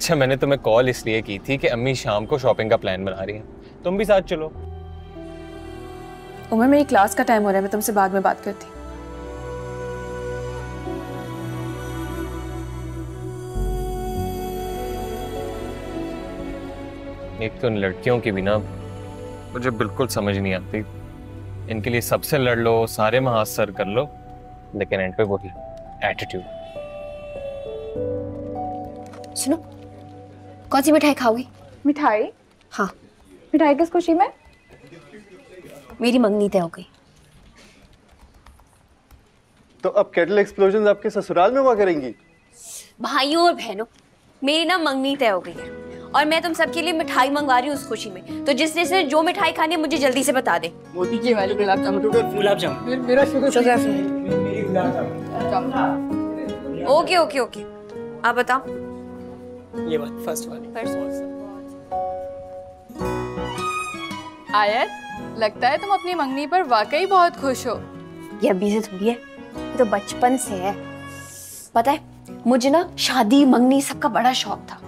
अच्छा, मैंने तुम्हें कॉल इसलिए की थी कि अम्मी शाम को शॉपिंग का प्लान बना रही हैं, तुम भी साथ चलो। उमर, मेरी क्लास का टाइम हो रहा है, मैं तुमसे बाद में बात करती। एक तो इन लड़कियों की भी ना मुझे बिल्कुल समझ नहीं आती। इनके लिए सबसे लड़ लो, सारे महाज सर कर लो, लेकिन एंड पे वही एटीट्यूड। सुनो, कौन सी मिठाई खाओगी? मिठाई? हाँ। मिठाई किस खुशी में? मेरी मंगनी तय हो गई। तो अब केटल एक्सप्लोजन आपके ससुराल में हुआ करेंगी? भाइयों और बहनों, मेरी ना मंगनी तय हो गई है और मैं तुम सबके लिए मिठाई मंगवा रही हूँ उस खुशी में। तो जिसने जो मिठाई खानी है मुझे जल्दी से बता दे। मोती की वाली गुलाब जामुन। मेरा शुगर मेरी gulab jamun. Okay okay okay, आप बताओ। ये बात फर्स्ट वाली। आयत, लगता है तुम अपनी मंगनी पर वाकई बहुत खुश हो। ये अभी से थोड़ी है, ये तो बचपन से है। पता है, मुझे ना शादी मंगनी सबका बड़ा शौक था।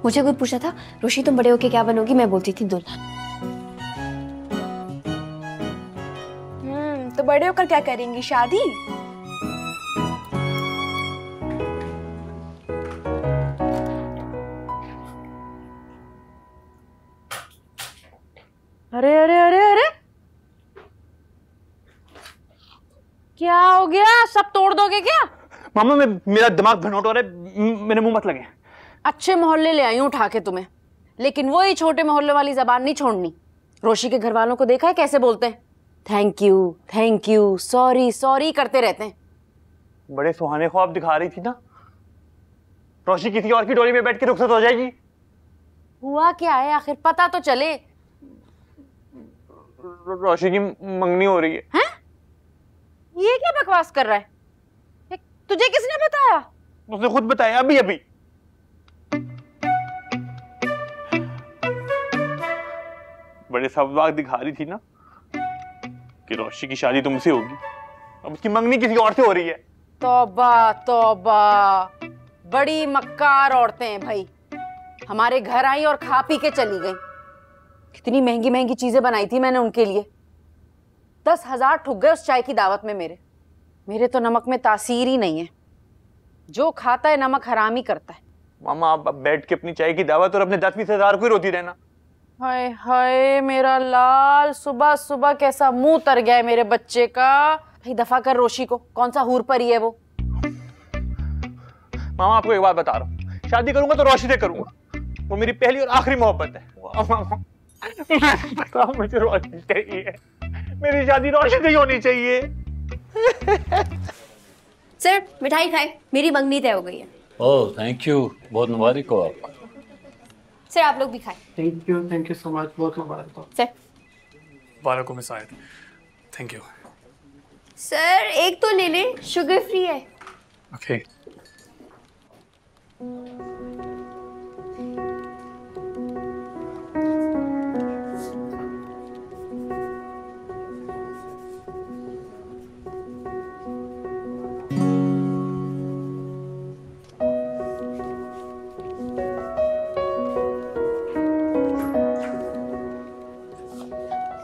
मुझे कोई पूछा था, रोशी तुम बड़े होके क्या बनोगी, मैं बोलती थी दुल्हन। तो बड़े होकर क्या करेंगी? शादी? अरे अरे अरे अरे, क्या हो गया? सब तोड़ दोगे क्या? मामा, मेरा दिमाग भनोट हो रहा है, मेरे मुंह मत लगे। अच्छे मोहल्ले ले आई हूं उठा के तुम्हें, लेकिन वही छोटे मोहल्ले वाली जबान नहीं छोड़नी। रोशी के घर वालों को देखा है कैसे बोलते हैं? थैंक यू, सॉरी सॉरी करते रहते हैं। बड़े सुहाने ख्वाब दिखा रही थी ना। रोशी किसी और की डोली में बैठ के रुखसत हो जाएगी। हुआ क्या है आखिर, पता तो चले। रोशी की मंगनी हो रही है। हैं? ये क्या बकवास कर रहा है? तुझे किसने बताया? उसने खुद बताया अभी अभी। बड़े सवाल दिखा रही थी ना कि रोशी की शादी तुमसे होगी, अब उसकी मंगनी किसी और से हो रही है। तौबा तौबा, बड़ी मक्कार औरतें हैं भाई। हमारे घर आई और खा पी के चली गई। कितनी महंगी महंगी चीजें बनाई थी मैंने उनके लिए। 10,000 ठुक गए उस चाय की दावत में मेरे तो नमक में तासीर ही नहीं है। जो खाता है नमक हराम ही करता है। मामा, आप बैठ के अपनी चाय की दावत और अपने 10-20 हजार को ही रोती रहना। हाय हाय मेरा लाल, सुबह सुबह कैसा मुंह तर गया है मेरे बच्चे का। भाई दफा कर रोशी को, कौन सा हूर परी है वो। मामा, आपको एक बात बता रहा हूँ, शादी करूंगा तो रोशी से करूंगा। वो मेरी पहली और आखिरी मोहब्बत है। मुझे रोशी चाहिए, मेरी शादी रोशी से ही होनी चाहिए। सर मिठाई खाए, मेरी मंगनी तय हो गई है। ओह थैंक यू, बहुत मुबारक हो आपको। सर आप लोग भी खाएं। थैंक यू सो मच, बहुत मुबारक हो। सर वालेकुम अस्सलाम। Thank you. सर एक तो ले ले, शुगर फ्री है। ओके।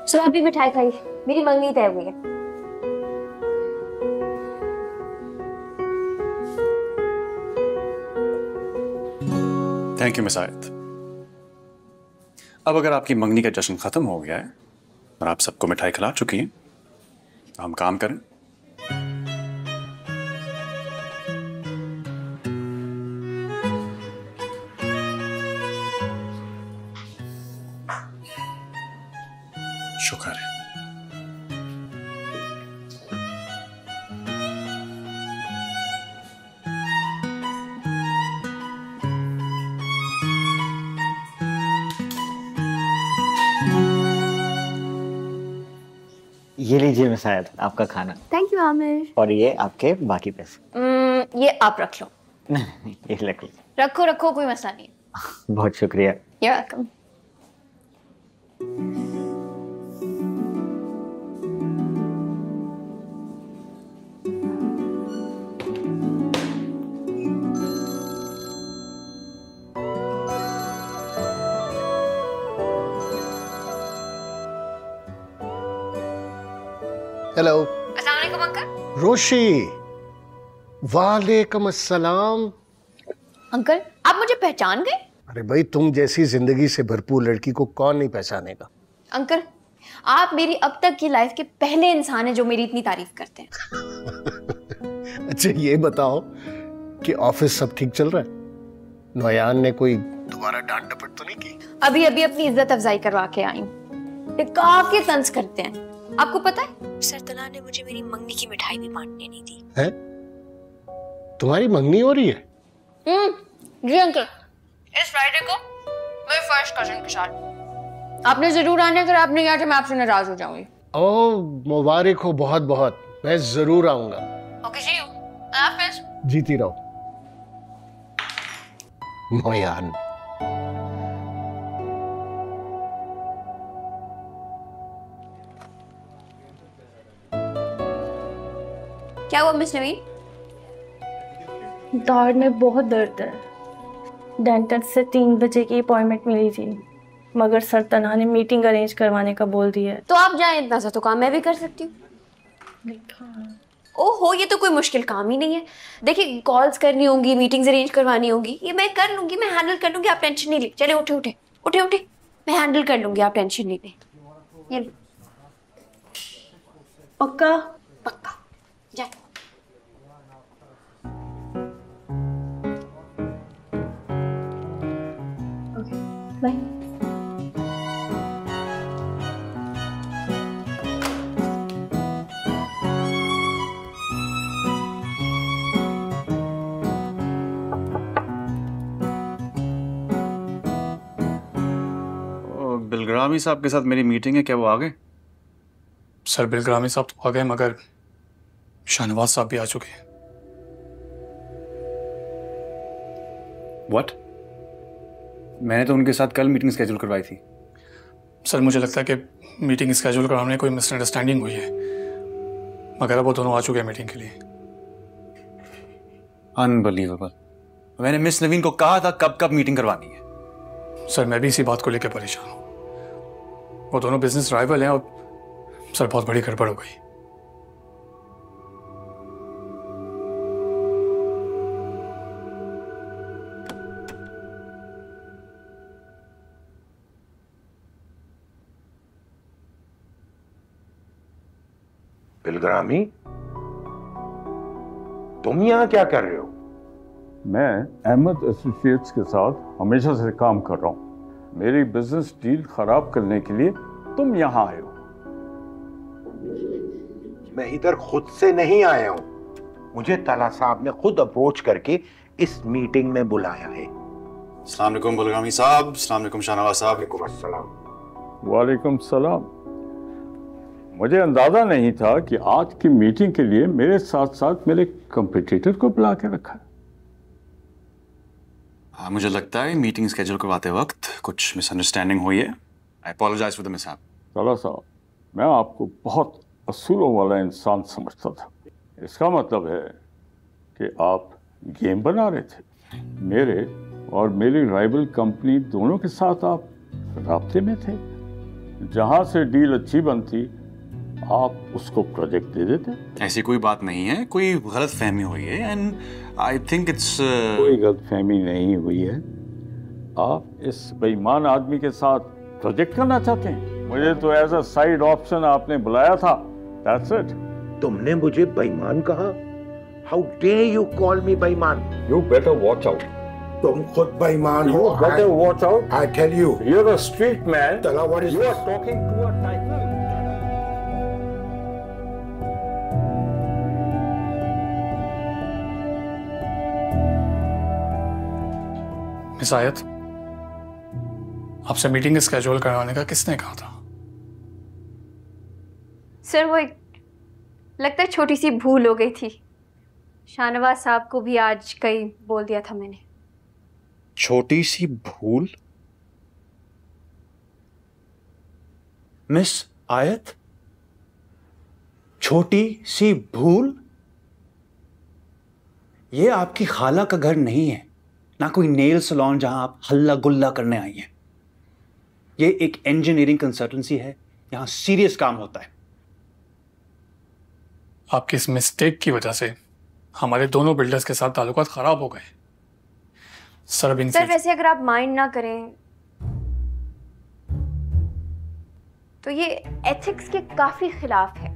सर आप भी मिठाई खाइए, मेरी मंगनी तय हो गई है। थैंक यू मिस आयत। अब अगर आपकी मंगनी का जश्न खत्म हो गया है और आप सबको मिठाई खिला चुकी हैं, तो हम काम करें। शुक्र है। ये लीजिए मिस आयत, आपका खाना। Thank you Aamir. और ये आपके बाकी पैसे। ये आप रख लो। नहीं, ये रख लीजिए। रखो रखो, कोई मसला नहीं है। बहुत शुक्रिया। You're welcome। हेलो। अस्सलाम वालेकुम अंकल। रोशी, वालेकुम अस्सलाम। अंकल आप मुझे पहचान गए? अरे भाई, तुम जैसी जिंदगी से भरपूर लड़की को कौन नहीं पहचानेगा। अंकल आप मेरी अब तक की लाइफ के पहले इंसान हैं जो मेरी इतनी तारीफ करते हैं। अच्छा ये बताओ कि ऑफिस सब ठीक चल रहा है? नोयान ने कोई दोबारा डांट डपट तो नहीं की? अभी अभी अपनी इज्जत अफजाई करवा के आई हूँ। ये काफी तंज करते हैं। आपको पता है सरतला ने मुझे मेरी मंगनी की मिठाई भी बांटने नहीं दी है? तुम्हारी मंगनी हो रही है? जी अंकल, इस फ्राइडे को मेरे फर्स्ट कजिन के साथ। आपने जरूर आना, अगर आपने कहा तो मैं आपसे नाराज हो जाऊंगी। ओ मुबारक हो बहुत बहुत, मैं जरूर आऊंगा। ओके सी यू, अल्लाह हाफिज। जीती रहो नोयान। क्या हुआ मिस नवीन? दाढ़ में बहुत दर्द है। डेंटिस्ट से 3 बजे की अपॉइंटमेंट मिली थी, मगर सरतना ने मीटिंग अरेंज करवाने का बोल दिया है। तो आप जाएं, इतना सा तो काम मैं भी कर सकती हूँ। ओहो, ये तो कोई मुश्किल काम ही नहीं है। देखिए कॉल्स करनी होंगी, मीटिंग्स अरेंज करवानी होंगी, ये मैं कर लूंगी, मैं हैंडल कर लूंगी, आप टेंशन नहीं ले। चले उठे उठे उठे उठे, मैं हैंडल कर लूंगी, आप टेंशन नहीं ले। ये लो। पक्का? पक्का जा। बाय। बिलग्रामी साहब के साथ मेरी मीटिंग है, क्या वो आ गए? सर बिलग्रामी साहब तो आ गए, मगर शाहनवाज साहब भी आ चुके हैं। व्हाट? मैंने तो उनके साथ कल मीटिंग स्केड्यूल करवाई थी। सर मुझे लगता है कि मीटिंग स्केड्यूल कराने में कोई मिसअंडरस्टैंडिंग हुई है, मगर अब वो दोनों आ चुके हैं मीटिंग के लिए। अनबिलीवेबल। मैंने मिस नवीन को कहा था कब कब मीटिंग करवानी है। सर मैं भी इसी बात को लेकर परेशान हूँ। वो दोनों बिजनेस राइवल हैं और सर बहुत बड़ी गड़बड़ हो गई। बिलग्रामी, तुम यहां क्या कर रहे हो? मैं अहमद एसोसिएट्स के साथ हमेशा से काम कर रहा हूं। मेरी बिजनेस डील खराब करने के लिए तुम यहां आए हो। मैं इधर खुद से नहीं आया हूं, मुझे ताला साहब ने खुद अप्रोच करके इस मीटिंग में बुलाया है। अस्सलाम वालेकुम बिलग्रामी साहब। अस्सलाम वालेकुम शाहनवाज साहब। वालेकुम अस्सलाम। वालेकुम सलाम। मुझे अंदाजा नहीं था कि आज की मीटिंग के लिए मेरे साथ साथ मेरे कंपटीटर को बुला के रखा है। हाँ, मुझे लगता है मीटिंग स्केड्यूल करवाते वक्त कुछ मिसअंडरस्टैंडिंग हुई है। आई अपोलोजाइज फॉर द मिसहैप। ताला साहब, मैं आपको बहुत असूलों वाला इंसान समझता था। इसका मतलब है कि आप गेम बना रहे थे। मेरे और मेरी राइवल कंपनी दोनों के साथ आप राब्ते में थे। जहां से डील अच्छी बनती आप उसको प्रोजेक्ट दे देते। ऐसी कोई बात नहीं है, कोई गलत फहमी हुई है एंड आई थिंक इट्स कोई गलत फहमी नहीं हुई है। आप इस बेईमान आदमी के साथ प्रोजेक्ट करना चाहते हैं। मुझे तो एज अ साइड ऑप्शन आपने बुलाया था। That's it. तुमने मुझे बेईमान कहा? How dare you call me बेईमान? You better watch out. तुम खुद बेईमान हो। You better watch out. I tell you. You're a street man. Tala, what is You this? are talking to a tycoon. Miss आयत, आपसे meeting schedule करवाने का किसने कहा था? सर वो एक लगता है छोटी सी भूल हो गई थी। शाहनवाज साहब को भी आज कहीं बोल दिया था मैंने। छोटी सी भूल? मिस आयत, छोटी सी भूल? ये आपकी खाला का घर नहीं है, ना कोई नेल सलॉन जहां आप हल्ला गुल्ला करने आई हैं। ये एक इंजीनियरिंग कंसल्टेंसी है, यहां सीरियस काम होता है। आपकी इस मिस्टेक की वजह से हमारे दोनों बिल्डर्स के साथ ताल्लुकात खराब हो गए। सर अब सर वैसे अगर आप माइंड ना करें तो ये एथिक्स के काफी खिलाफ है।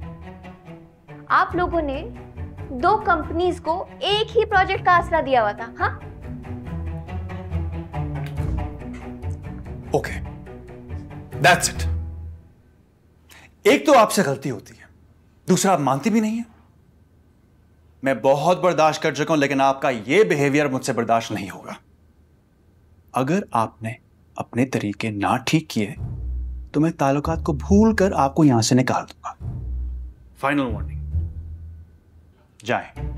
आप लोगों ने 2 कंपनीज को एक ही प्रोजेक्ट का आसरा दिया हुआ था। हाँ ओके, दैट्स इट। एक तो आपसे गलती होती है, दूसरा आप मानती भी नहीं है। मैं बहुत बर्दाश्त कर चुका हूं, लेकिन आपका यह बिहेवियर मुझसे बर्दाश्त नहीं होगा। अगर आपने अपने तरीके ना ठीक किए तो मैं ताल्लुकात को भूल कर आपको यहां से निकाल दूंगा। फाइनल वार्निंग, जाएं।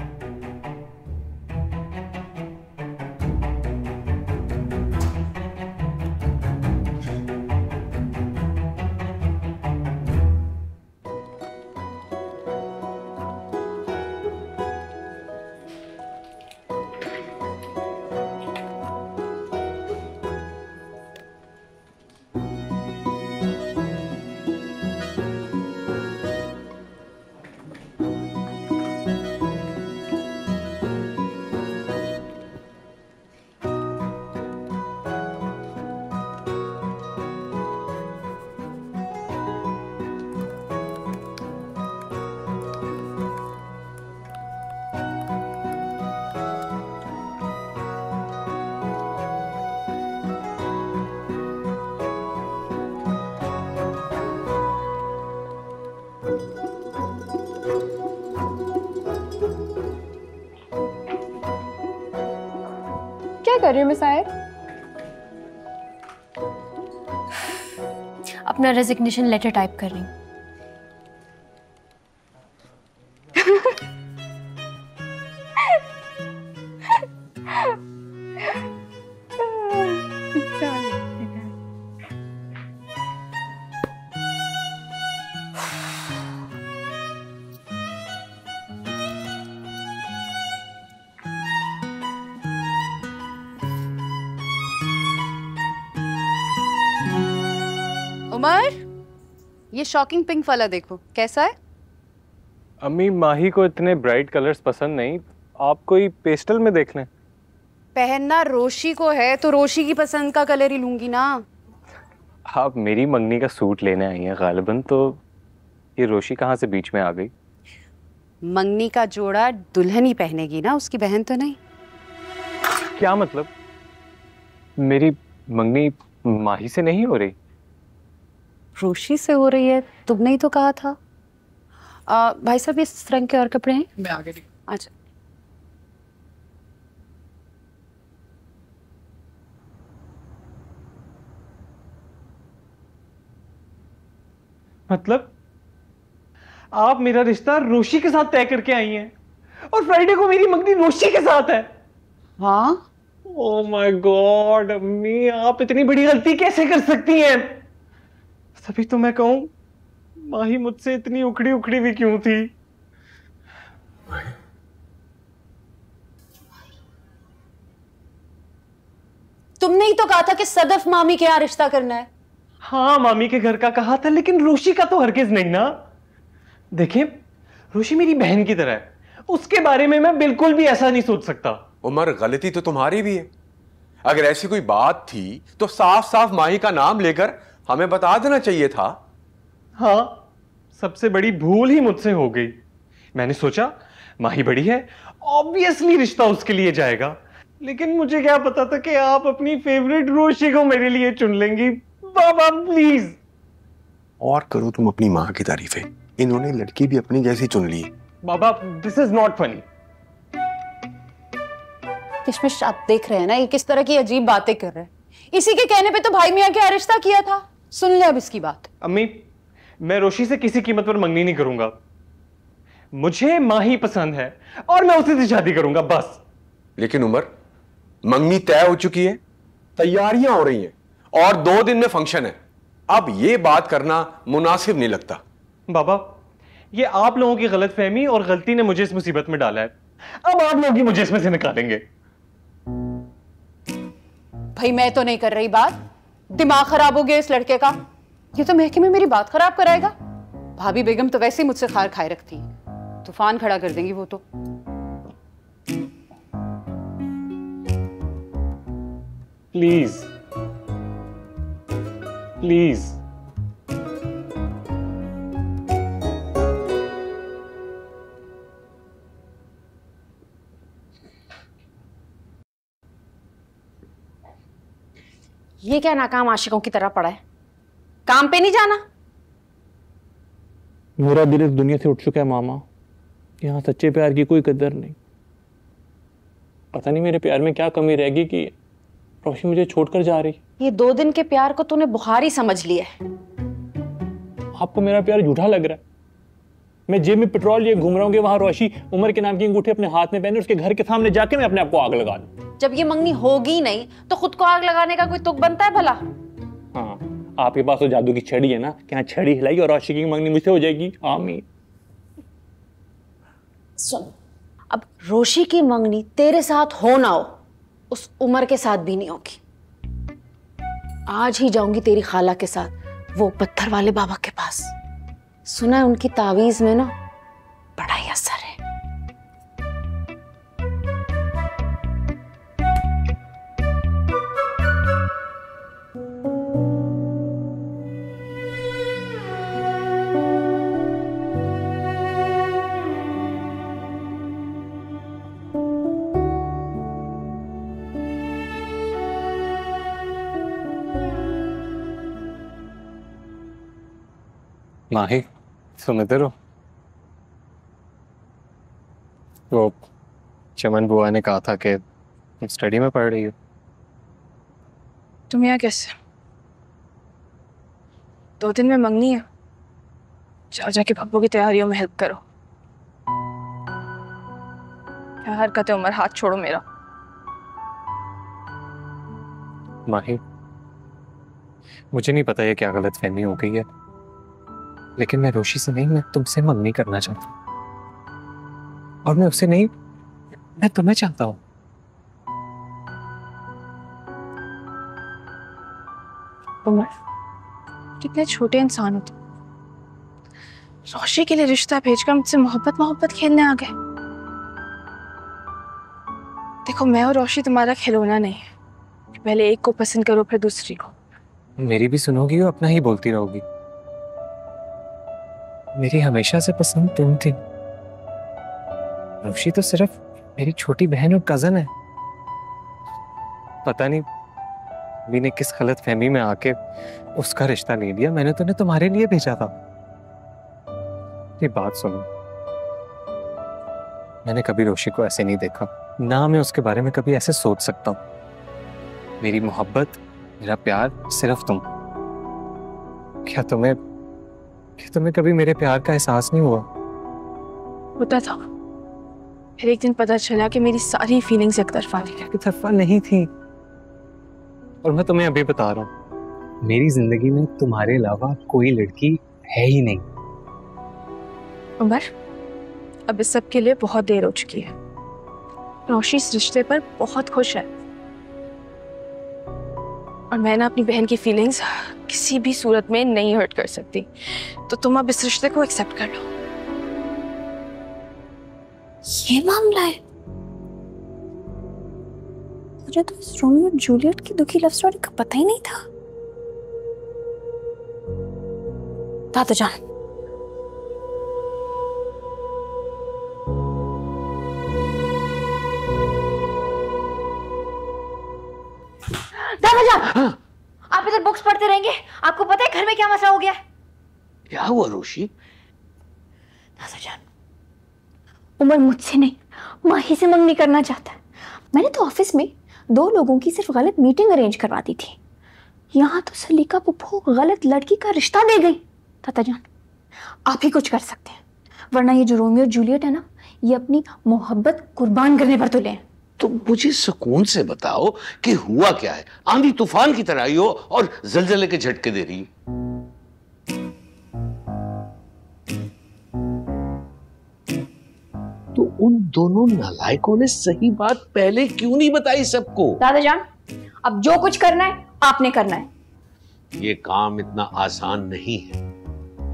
क्या कर रही हो मिसाइल? अपना रेजिग्नेशन लेटर टाइप कर रही हूँ। उमर, ये शॉकिंग पिंक वाला देखो कैसा है। अम्मी माही को इतने ब्राइट कलर्स पसंद नहीं, आप कोई पेस्टल में देख लें। पहनना रोशी को है तो रोशी की पसंद का कलर ही लूंगी ना। आप मेरी मंगनी का सूट लेने आई हैं गालिबन, तो ये रोशी कहाँ से बीच में आ गई? मंगनी का जोड़ा दुल्हन ही पहनेगी ना, उसकी बहन तो नहीं। क्या मतलब? मेरी मंगनी माही से नहीं हो रही? रोशी से हो रही है, तुमने ही तो कहा था। भाई साहब इस रंग के और कपड़े हैं? मैं आगे अच्छा। मतलब आप मेरा रिश्ता रोशी के साथ तय करके आई हैं और फ्राइडे को मेरी मंगनी रोशी के साथ है? हाँ। ओह माय गॉड अम्मी, आप इतनी बड़ी गलती कैसे कर सकती हैं? तभी तो मैं कहूं माही मुझसे इतनी उखड़ी उखड़ी भी क्यों थी? तुमने ही तो कहा था कि सदफ मामी के यहाँ रिश्ता करना है। हाँ मामी के घर का कहा था, लेकिन रोशी का तो हरगिज नहीं ना। देखिए रोशी मेरी बहन की तरह है, उसके बारे में मैं बिल्कुल भी ऐसा नहीं सोच सकता। उमर गलती तो तुम्हारी भी है। अगर ऐसी कोई बात थी तो साफ साफ माही का नाम लेकर हमें बता देना चाहिए था। हाँ, सबसे बड़ी भूल ही मुझसे हो गई। मैंने सोचा माही बड़ी है, ऑब्वियसली रिश्ता उसके लिए जाएगा, लेकिन मुझे क्या पता था कि आप अपनी फेवरेट रोशी को मेरे लिए चुन लेंगी। बाबा प्लीज। और करो तुम अपनी माँ की तारीफें, इन्होंने लड़की भी अपनी जैसी चुन ली। बाबा दिस इज नॉट फनी। किशमिश आप देख रहे हैं ना ये किस तरह की अजीब बातें कर रहे हैं। इसी के कहने पे तो भाई मियां के रिश्ता किया था। सुन ले अब इसकी बात। अम्मी मैं रोशी से किसी कीमत पर मंगनी नहीं करूंगा। मुझे माही पसंद है और मैं उसी से शादी करूंगा बस। लेकिन उमर मंगनी तय हो चुकी है, तैयारियां हो रही हैं और 2 दिन में फंक्शन है। अब ये बात करना मुनासिब नहीं लगता। बाबा ये आप लोगों की गलतफहमी और गलती ने मुझे इस मुसीबत में डाला है। अब आप लोग ही मुझे इसमें से निकालेंगे। भाई मैं तो नहीं कर रही बात, दिमाग खराब हो गया इस लड़के का। ये तो महकमे में मेरी बात खराब कराएगा। भाभी बेगम तो वैसे ही मुझसे खार खाए रखती है। तूफान खड़ा कर देंगी वो तो। Please please. ये क्या नाकाम आशिकों की तरह पड़ा है? काम पे नहीं जाना? मेरा दिल इस दुनिया से उठ चुका है मामा। यहाँ सच्चे प्यार की कोई कदर नहीं। पता नहीं मेरे प्यार में क्या कमी रहेगी कि रोशी मुझे छोड़कर जा रही। ये 2 दिन के प्यार को तूने बुखार ही समझ लिया है। आपको मेरा प्यार झूठा लग रहा है? मैं जेब में पेट्रोल लिए घूम रहा हूँ कि वहां रोशी उमर के नाम की अंगूठी अपने हाथ में पहने उसके घर के सामने जाके मैं अपने आप को आग लगा दूं। जब ये मंगनी होगी नहीं तो खुद को आग लगाने का कोई तुक बनता है भला? हाँ, आपके पास तो जादू की छड़ी है ना कि हाँ छड़ी हिलाई और रोशी की मंगनी मुझसे हो जाएगी। आमीन। सुन, अब रोशी की मंगनी तेरे साथ हो ना हो, उस उमर के साथ भी नहीं होगी। आज ही जाऊंगी तेरी खाला के साथ वो पत्थर वाले बाबा के पास। सुना है उनकी तावीज में ना बड़ा ही असर है। माही, तुम इधर हो? वो चमन बुआ ने कहा था कि तुम स्टडी में पढ़ रही हो। तुम यहाँ कैसे? 2 दिन में मंगनी है, जाओ जाके पप्पू की तैयारियों में हेल्प करो। क्या हरकत है उमर, हाथ छोड़ो मेरा। माही, मुझे नहीं पता ये क्या गलत फहमी हो गई है, लेकिन मैं रोशी से नहीं, मैं तुमसे मंगनी करना चाहता हूँ। और मैं उससे नहीं, मैं तुम्हें चाहता हूँ। उमर, कितने छोटे इंसान हो तुम। रोशी के लिए रिश्ता भेजकर मुझसे मोहब्बत खेलने आ गए। देखो, मैं और रोशी तुम्हारा खिलौना नहीं है। पहले एक को पसंद करो फिर दूसरी को। मेरी भी सुनोगी और अपना ही बोलती रहोगी। मेरी हमेशा से पसंद तुम थी। रोशी तो सिर्फ मेरी छोटी बहन और कजन है। पता नहीं मैंने किस गलत फहमी में आके उसका रिश्ता ले लिया। मैंने तो उन्हें तुम्हारे लिए भेजा था। ये बात सुनो, मैंने कभी रोशी को ऐसे नहीं देखा, ना मैं उसके बारे में कभी ऐसे सोच सकता हूँ। मेरी मोहब्बत, मेरा प्यार सिर्फ तुम। क्या तुम्हें कभी मेरे प्यार का एहसास नहीं हुआ? होता था, फिर एक दिन पता चला कि मेरी सारी फीलिंग्स एक तरफा नहीं थी। और मैं तुम्हें अभी बता रहा हूँ, मेरी जिंदगी में तुम्हारे अलावा कोई लड़की है ही नहीं। उमर, अब इस सब के लिए बहुत देर हो चुकी है। रोशी इस रिश्ते पर बहुत खुश है और मैं ना अपनी बहन की फीलिंग्स किसी भी सूरत में नहीं हर्ट कर सकती। तो तुम अब इस रिश्ते को एक्सेप्ट कर लो। ये मामला है? मुझे तो इस रोमियो और जूलियट की दुखी लव स्टोरी का पता ही नहीं था। दादा जान, आप इधर बुक्स पढ़ते रहेंगे? आपको पता है घर में क्या मसला हो गया? क्या हुआ रोशी? दादा जान, उमर मुझसे नहीं माही से मंगनी करना चाहता है। मैंने तो ऑफिस में 2 लोगों की सिर्फ गलत मीटिंग अरेंज करवा दी थी, यहाँ तो सलीका पुप्पो गलत लड़की का रिश्ता दे गई। दादा जान, आप ही कुछ कर सकते हैं, वरना ये जो रोमियो और जूलियट है ना, ये अपनी मोहब्बत कुर्बान करने पर तुले हैं। तो मुझे सुकून से बताओ कि हुआ क्या है? आंधी तूफान की तरह आई हो और जलजले के झटके दे रही। तो उन दोनों नालायकों ने सही बात पहले क्यों नहीं बताई सबको? दादा जान, अब जो कुछ करना है आपने करना है। ये काम इतना आसान नहीं है।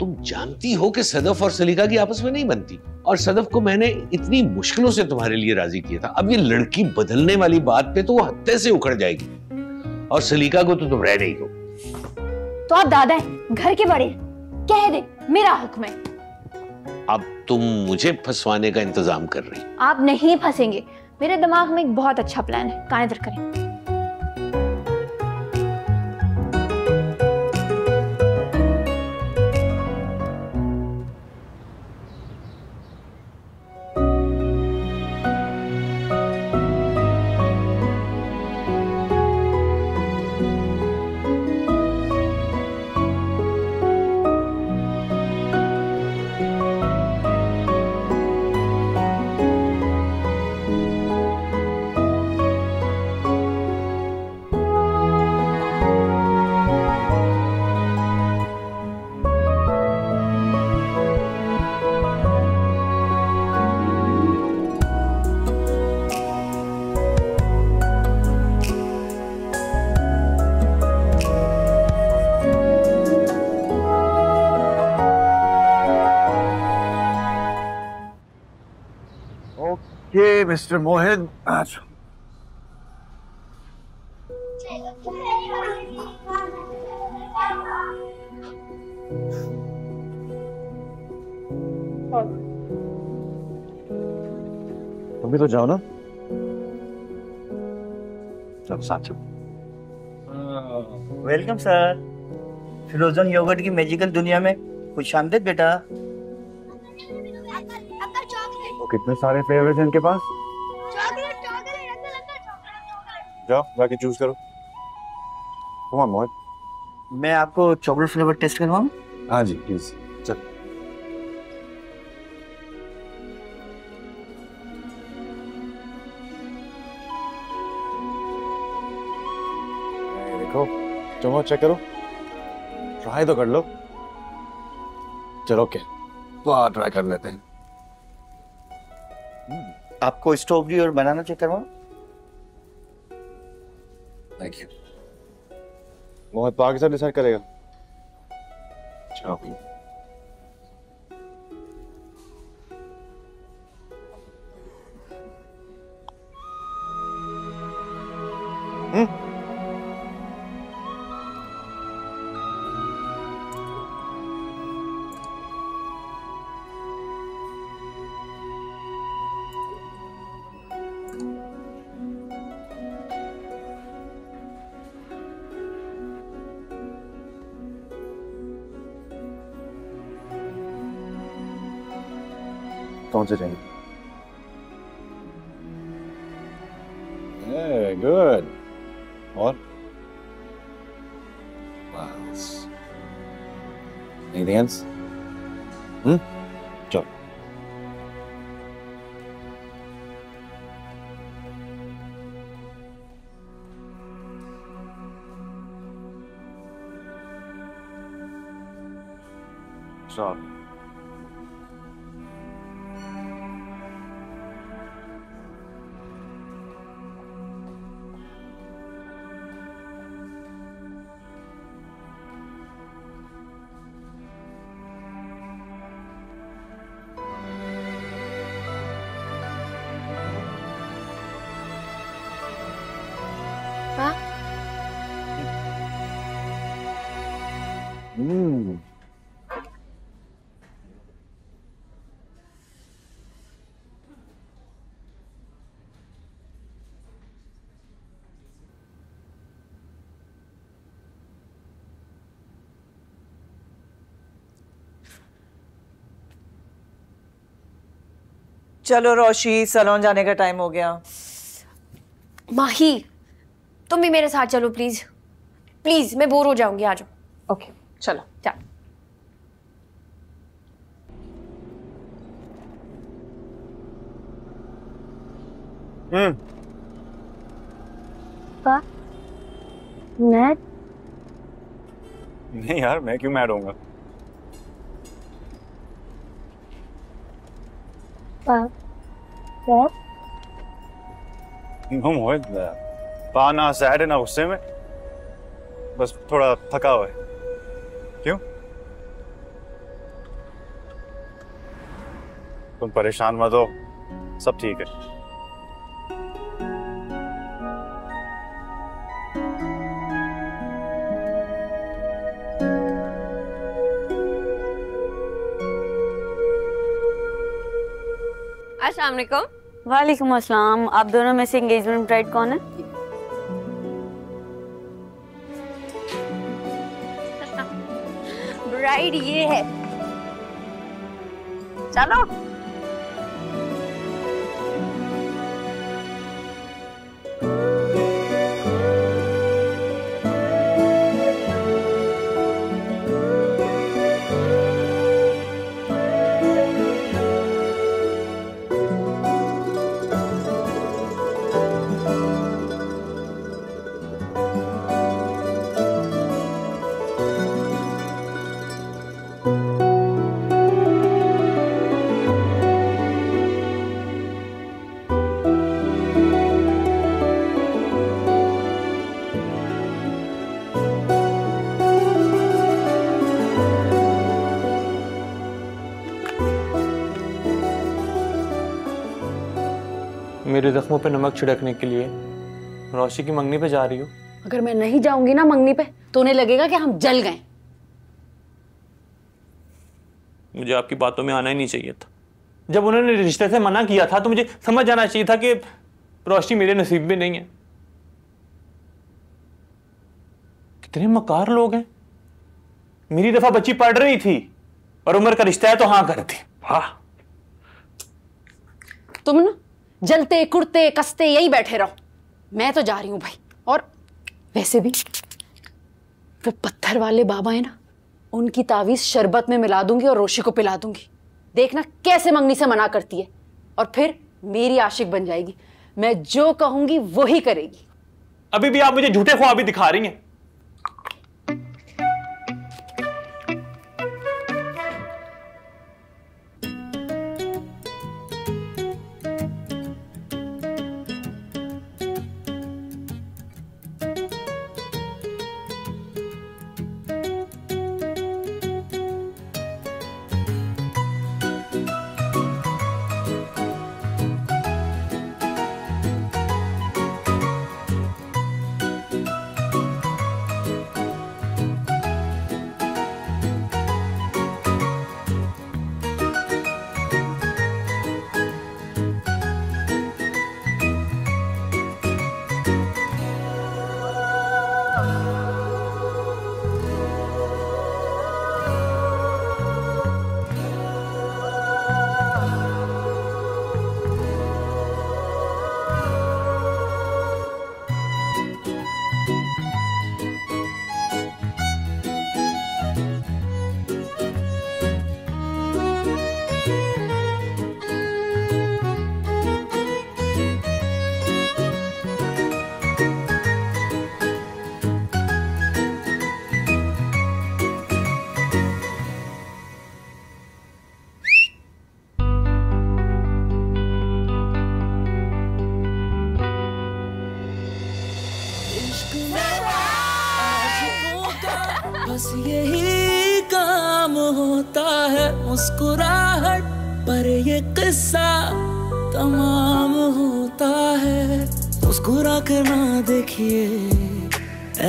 तुम जानती हो कि सदफ और सलीका की आपस में नहीं बनती, और सदफ को मैंने इतनी मुश्किलों से तुम्हारे लिए राजी किया था। अब ये लड़की बदलने वाली बात पे तो वो हत्ते से उखड़ जाएगी, और सलीका को तो तुम रह नहीं हो। तो आप दादा हैं, घर के बड़े, कह दे मेरा हुक्म है। अब तुम मुझे फंसवाने का इंतजाम कर रही। आप नहीं फंसेंगे, मेरे दिमाग में एक बहुत अच्छा प्लान है, कान इधर करें। मिस्टर मोहित, तुम भी तो जाओ ना। चलो साथ चलो। वेलकम सर, फ्रोजन योगर्ट की मैजिकल दुनिया में खुश आमदीद बेटा। वो कितने सारे फ्लेवर्स हैं इनके पास। जाओ जाके चूज करो। कम ऑन मोहित। मैं आपको चॉकलेट फ्लेवर टेस्ट करवाऊं? हाँ जी प्लीज। चल देखो, चलो चेक करो, ट्राई तो कर लो। चलो ओके, तो ट्राई कर लेते हैं। आपको स्ट्रॉबेरी और बनाना चेक करवाऊं? Thank you. मोहित पार्क से डिसाइड करेगा। चलो कौन से चाहिए? गुड। और एनीथिंग एल्स? चलो चलो। चलो रोशी, सलोन जाने का टाइम हो गया। माही, तुम भी मेरे साथ चलो प्लीज प्लीज, मैं बोर हो जाऊंगी। आ जाओ। ओके चलो चल। मैं नहीं यार, मैं क्यों मैड होऊंगा? नो मोहित, पा ना सैड है ना गुस्से में, बस थोड़ा थका हुआ है। क्यों? तुम परेशान मत हो, सब ठीक है। अस्सलाम वालेकुम। वालेकुम अस्सलाम। आप दोनों में से एंगेजमेंट ब्राइड कौन है? ब्राइड ये है। चलो। मेरे जख्मों पे नमक छिड़कने के लिए रोशी की मंगनी पे जा रही हो? अगर मैं नहीं जाऊंगी ना मंगनी पे तो उन्हें लगेगा कि हम जल गए। मुझे आपकी बातों में आना ही नहीं चाहिए था। जब उन्होंने रिश्ते से मना किया था तो मुझे समझ जाना चाहिए था कि रोशनी मेरे नसीब में नहीं है। कितने मकार लोग हैं। मेरी दफा बच्ची पढ़ रही थी और उम्र का रिश्ता है तो हाँ कर दी। हाँ, तुम ना जलते कुड़ते कसते यही बैठे रहो, मैं तो जा रही हूं भाई। और वैसे भी वो पत्थर वाले बाबा है ना, उनकी तावीज शरबत में मिला दूंगी और रोशी को पिला दूंगी। देखना कैसे मंगनी से मना करती है और फिर मेरी आशिक बन जाएगी। मैं जो कहूंगी वो ही करेगी। अभी भी आप मुझे झूठे ख्वाब दिखा रही हैं। बस यही काम होता है मुस्कुराहट पर, ये किस्सा तमाम होता है। मुस्कुरा कर ना देखिए,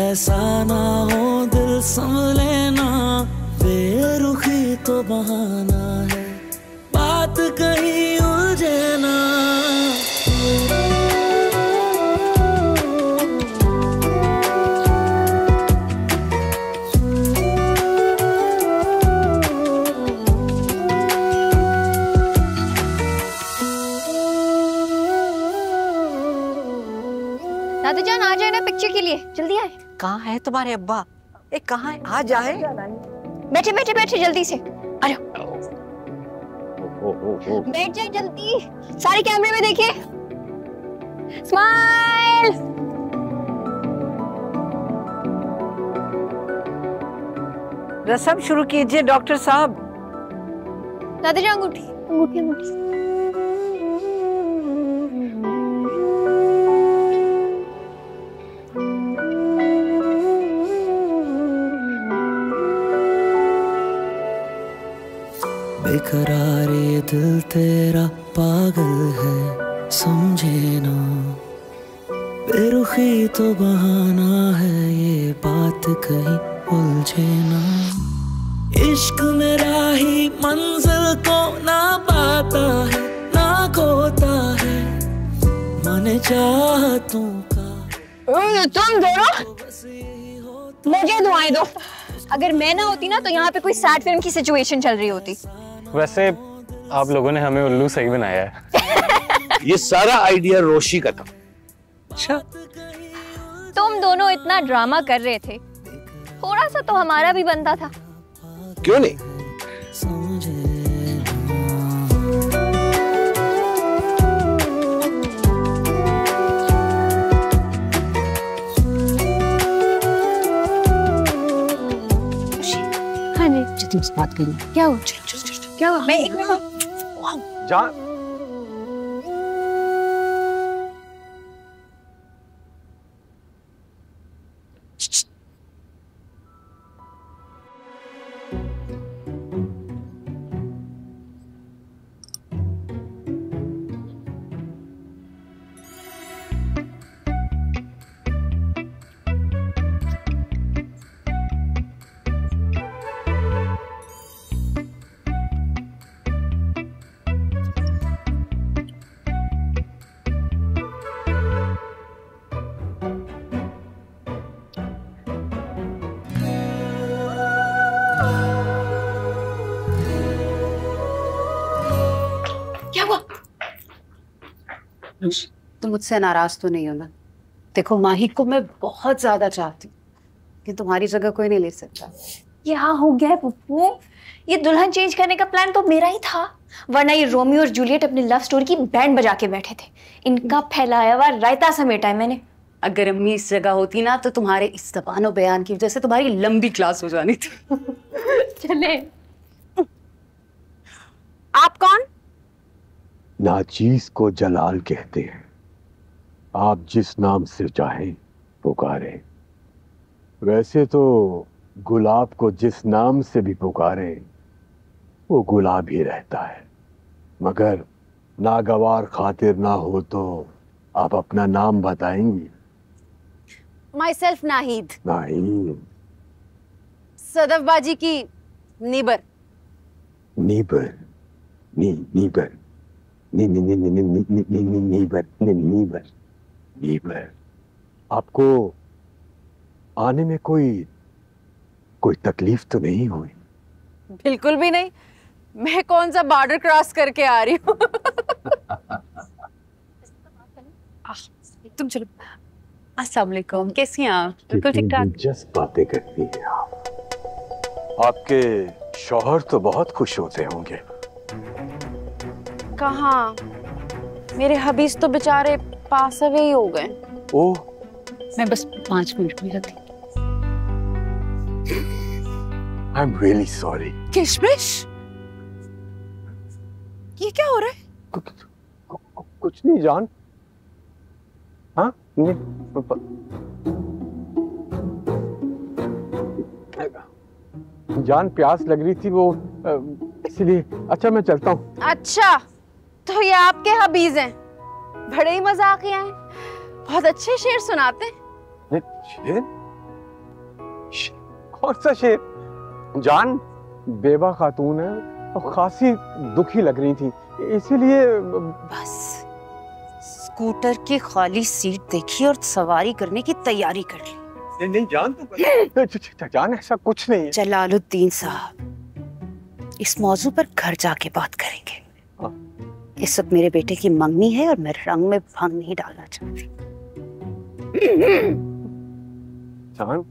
ऐसा ना हो दिल संभले ना, बेरुखी तो बहाना है, बात कहीं उलझे ना। दादी जान आ जाए ना पिक्चर के लिए, जल्दी आए। कहाँ है तुम्हारे अब्बा? कहाँ है? आ जाए। बैठे बैठे बैठे जल्दी से, अरे बैठ जाए जल्दी। सारे कैमरे में देखिए, स्माइल। रस्म शुरू कीजिए डॉक्टर साहब। दादी जान अंगूठी अंगूठी अंगूठी। बेकरार ये दिल तेरा पागल है समझे ना, बेरुखी तो बहाना है ये बात कहीं उलझे ना। इश्क मेरा ही मंजिल को ना पाता है ना खोता है, मन चाहतों का। तुम दोनों मुझे दुआएं दो। अगर मैं ना होती ना तो यहाँ पे कोई सैड फिल्म की सिचुएशन चल रही होती। वैसे आप लोगों ने हमें उल्लू सही बनाया है। ये सारा आइडिया रोशी का था। अच्छा, तुम दोनों इतना ड्रामा कर रहे थे, थोड़ा सा तो हमारा भी बनता था। क्यों नहीं? हाँ जी, तुमसे बात करनी। क्या हुआ? क्या हुआ? मैं एक मिनट। जान तुम मुझसे नाराज तो नहीं हो ना? देखो माही को मैं बहुत ज्यादा चाहती हूँ, कि तुम्हारी जगह कोई नहीं ले सकता। क्या हो गया पप्पू? ये दुल्हन चेंज करने का प्लान तो मेरा ही था, वरना ये रोमियो और जूलियट अपनी लव स्टोरी की बैंड बजा के बैठे थे। इनका फैलाया हुआ रायता समेटा है मैंने। अगर अम्मी इस जगह होती ना तो तुम्हारे इस ज़बान और बयान की वजह से तुम्हारी लंबी क्लास हो जानी थी। चले। आप कौन? नाचीज को जलाल कहते हैं। आप जिस नाम से चाहें पुकारें। वैसे तो गुलाब को जिस नाम से भी पुकारें वो गुलाब ही रहता है, मगर नागवार खातिर ना हो तो आप अपना नाम बताएंगी? माइसेल्फ नाहिद। नाहिद। सदफ बाजी की neighbour. Neighbour. Neighbour. Neighbour. Neighbour. आपको आने में कोई तकलीफ तो नहीं हुई? बिल्कुल भी नहीं। मैं कौन सा बॉर्डर क्रॉस करके आ रही हूँ। तुम चलो। अस्सलाम वालेकुम, कैसी हैं आप? बिल्कुल ठीक ठाक। दिलचस्प बातें करती हैं आप। आपके शौहर तो बहुत खुश होते होंगे। कहाँ, मेरे हबीज तो बेचारे पास अवे ही हो गए। ओह, मैं बस 5 मिनट में जाती। I am really sorry. किशमिश, ये क्या हो रहा है? कुछ नहीं जान। हाँ, जान प्यास लग रही थी वो, इसलिए। अच्छा मैं चलता हूँ। अच्छा, तो ये आपके हबीज हैं? बड़े ही मजाकिया हैं, बहुत अच्छे शेर सुनाते हैं। शेर? कौन सा शेर? जान बेवा खातून है और खासी दुखी लग रही थी, इसीलिए। बस स्कूटर की खाली सीट देखी और सवारी करने की तैयारी कर ली। नहीं जान, तो जान ऐसा कुछ नहीं है। जलालुद्दीन साहब, इस मौजू पर घर जाके बात करेंगे। इस वक्त मेरे बेटे की मंगनी है और मैं रंग में भंग नहीं डालना चाहती। जान